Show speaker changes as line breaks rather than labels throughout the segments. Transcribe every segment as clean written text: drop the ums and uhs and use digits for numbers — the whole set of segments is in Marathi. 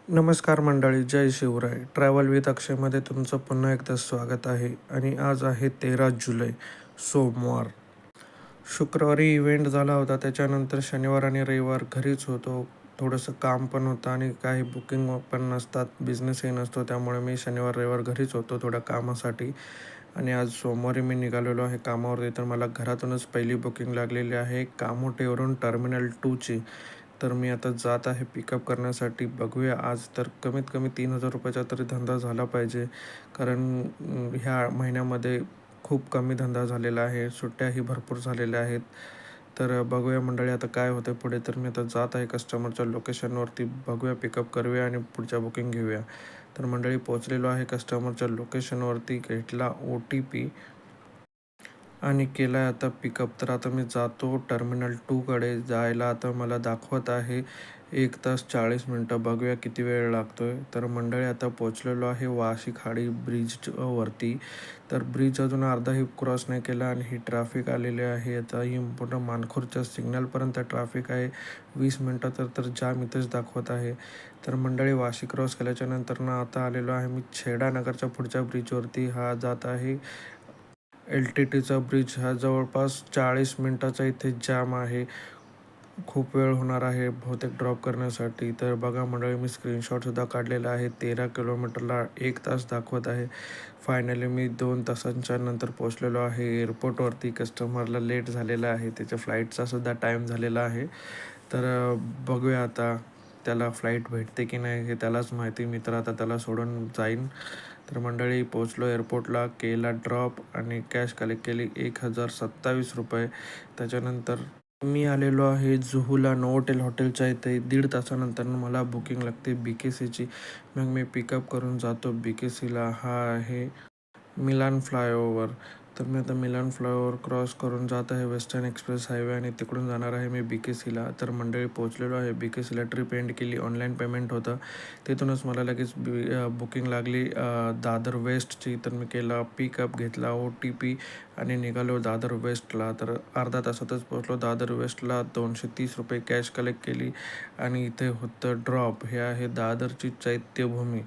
नमस्कार मंडळी, जय शिवराय. ट्रॅव्हल विथ अक्षयमध्ये तुमचं पुन्हा एकदा स्वागत आहे. आणि आज आहे 13 जुलै, सोमवार. शुक्रवारी इव्हेंट झाला होता, त्याच्यानंतर शनिवार आणि रविवार घरीच होतो. थोडंसं काम पण होतं आणि काही बुकिंग पण नसतात, बिझनेसही नसतो, त्यामुळे मी शनिवार रविवार घरीच होतो थोड्या कामासाठी. आणि आज सोमवारी मी निघालेलो आहे कामावरती, तर मला घरातूनच पहिली बुकिंग लागलेली आहे कामोठेवरून टर्मिनल 2ची. तर मी आता जात आहे पिकअप करण्यासाठी. बघूया, आज तर कमीत कमी 3,000 रुपयाचा तरी धंदा झाला पाहिजे, कारण ह्या महिन्यामध्ये खूप कमी धंदा झालेला आहे, सुट्ट्याही भरपूर झालेल्या आहेत. तर बघूया मंडळी आता काय होतं पुढे. तर मी आता जात आहे कस्टमरच्या लोकेशनवरती, बघूया पिकअप करूया आणि पुढच्या बुकिंग घेऊया. तर मंडळी पोचलेलो आहे कस्टमरच्या लोकेशनवरती, घेतला OTP आणि केला आहे आता पिकअप. तर आता मी जातो टर्मिनल 2कडे जायला. आता मला दाखवत आहे 1 तास 40 मिनटं, बघूया किती वेळ लागतो आहे. तर मंडळी आता पोचलेलो आहे वाशी खाडी ब्रिजवरती. तर ब्रिज अजून अर्धाही क्रॉस नाही केला आणि ही ट्रॅफिक आलेली आहे. आता ही पूर्ण मानखुर्दच्या सिग्नलपर्यंत ट्रॅफिक आहे. 20 मिनटं तर जाम इथेच दाखवत आहे. तर मंडळी वाशी क्रॉस केल्याच्या नंतर ना आता आलेलो आहे मी छेडानगरच्या पुढच्या ब्रिजवरती. हा जात आहे LTTचा ब्रिज. हा जवळपास 40 मिनटाचा इथे जाम आहे. खूप वेळ होणार आहे बहुतेक ड्रॉप करण्यासाठी. तर बघा मंडळी, मी स्क्रीनशॉटसुद्धा काढलेला आहे. 13 किलोमीटरला 1 तास दाखवत आहे. फायनली मी 2 तासांच्या नंतर पोचलेलो आहे एअरपोर्टवरती. कस्टमरला लेट झालेला आहे, त्याच्या फ्लाईटचासुद्धा टाईम झालेला आहे. तर बघूया आता त्याला फ्लाईट भेटते की नाही हे त्यालाच माहिती. मी तर आता त्याला सोडून जाईन. तर मंडळी पोचलो एअरपोर्टला, केला ड्रॉप आणि कॅश कलेक्ट केली 1,027 रुपये. त्याच्यानंतर मी आलेलो आहे जुहूला नोव्होटेल हॉटेलच्या इथे. 1.5 तासानंतर मला बुकिंग लागते BKCची. मग मी पिकअप करून जातो BKCला. हा आहे मिलान फ्लायओव्हर. तर मी आता मिलान फ्लायओव्हर क्रॉस करून जात आहे वेस्टर्न एक्सप्रेस हायवे आणि तिकडून जाणार आहे मी BKCला. तर मंडळी पोचलेलो आहे BKCला. ट्रिप एंड केली, ऑनलाईन पेमेंट होतं. तिथूनच मला लगेच बुकिंग लागली दादर वेस्टची. तर मी केला पिकअप, घेतला OTP आणि निघालो दादर वेस्टला. तर अर्धा तासातच पोचलो दादर वेस्टला. 230 रुपये कॅश कलेक्ट केली आणि इथे होतं ड्रॉप. हे आहे दादरची चैत्यभूमी.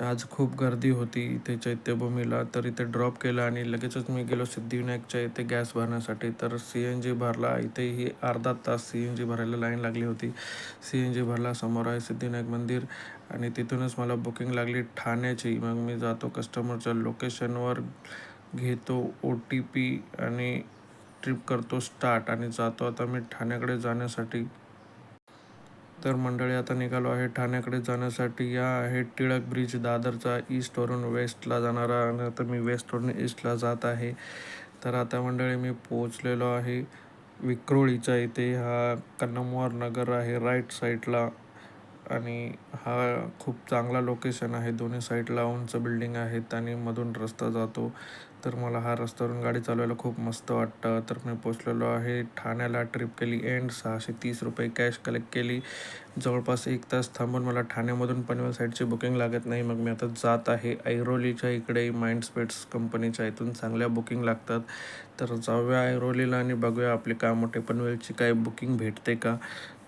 आज खूप गर्दी होती इथे चैत्यभूमीला. तर इथे ड्रॉप केला आणि लगेचच मी गेलो सिद्धिविनायकच्या इथे गॅस भरण्यासाठी. तर CNG भरला. इथेही अर्धा तास CNG भरायला लाईन लागली होती. CNG भरला. समोर आहे सिद्धिविनायक मंदिर आणि तिथूनच मला बुकिंग लागली ठाण्याची. मग मी जातो कस्टमरच्या लोकेशनवर, घेतो OTP आणि ट्रिप करतो स्टार्ट आणि जातो आता मी ठाण्याकडे जाण्यासाठी. तर मंडळी आता निघालो आहे ठाण्याकडे जाण्यासाठी. या आहे टिळक ब्रिज दादरचा, ईस्टवरून वेस्टला जाणारा. आणि आता मी वेस्टवरून ईस्टला जात आहे. तर आता मंडळी मी पोचलेलो आहे विक्रोळीच्या इथे. हा कन्नमवार नगर आहे राईट साईडला आणि हा खूप चांगला लोकेशन आहे. दोन्ही साईडला उंच बिल्डिंग आहेत आणि मधून रस्ता जातो. तर मला हा रस्त्यावरून गाडी चालवायला खूप मस्त वाटतं. तर मी पोचलेलो आहे ठाण्याला. ट्रिप केली एंड. 630 रुपये कॅश कलेक्ट केली. जवळपास 1 तास थांबून मला ठाण्यामधून पनवेल साईडची बुकिंग लागत नाही. मग मी आता जात आहे ऐरोलीच्या इकडे. माइंडस्पेस कंपनीच्या इथून चांगल्या बुकिंग लागतात. तर जाऊया ऐरोलीला आणि बघूया आपले कामोठे पनवेलची काय बुकिंग भेटते का.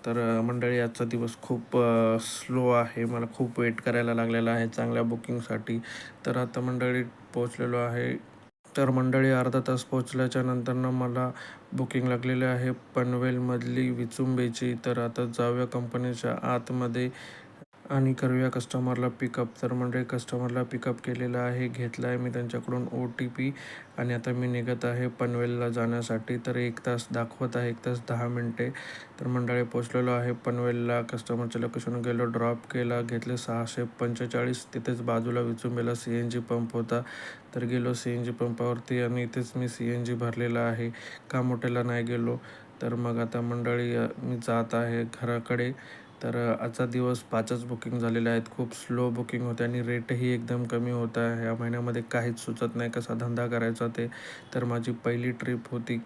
तर मंडळी आजचा दिवस खूप स्लो आहे. मला खूप वेट करायला लागलेला आहे चांगल्या बुकिंगसाठी. तर आता मंडळी पोचलेलो आहे. तर मंडळी अर्धा तास पोचल्याच्या नंतरनं मला बुकिंग लागलेली आहे पनवेलमधली विचुंबेची. तर आता जाऊया कंपनीच्या आतमध्ये आणि करूया कस्टमरला पिकअप. तर मंडळी कस्टमरला पिकअप केलेलं आहे, घेतला आहे मी त्यांच्याकडून OTP आणि आता मी निघत आहे पनवेलला जाण्यासाठी. तर 1 तास दाखवत आहे, 1 तास 10 मिनटे. तर मंडळी पोचलेलो आहे पनवेलला. कस्टमरच्या लोकेशनवर गेलो, ड्रॉप केला, घेतले 645. तिथेच बाजूला विचुंबेला CNG पंप होता. तर गेलो CNG पंपावरती आणि इथेच मी CNG भरलेला आहे. कामोठ्याला नाही गेलो. तर मग आता मंडळी मी जात आहे घराकडे. तर आजचा दिवस 5च बुकिंग झालेले आहेत. खूप स्लो बुकिंग होते आणि रेटही एकदम कमी होत आहे. ह्या महिन्यामध्ये काहीच सुचत नाही कसा धंदा करायचा ते. तर माझी पहिली ट्रिप होती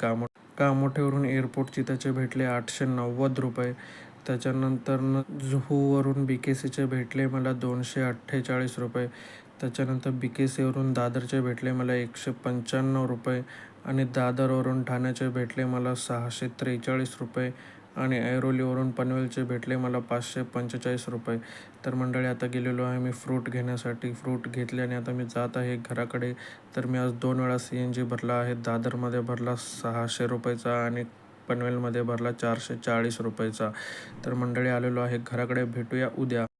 कामोठेवरून एअरपोर्टची. त्याचे भेटले 890 रुपये. त्याच्यानंतर जुहूवरून BKCचे भेटले मला 248 रुपये. त्याच्यानंतर BKCवरून दादरचे भेटले मला 195 रुपये आणि दादरवरून ठाण्याचे भेटले मला 643 रुपये. आणि ऐरोलीवरून पनवेलचे भेटले मला 545 रुपये. तर मंडळी आता गेलेलो आहे मी फ्रूट घेण्यासाठी. फ्रूट घेतल्याने आता मी जात आहे घराकडे. तर मी आज 2 वेळा CNG भरला आहे. दादरमध्ये भरला 600 रुपयाचा आणि पनवेलमध्ये भरला 440 रुपयाचा. तर मंडळी आलेलो आहे घराकडे. भेटूया उद्या.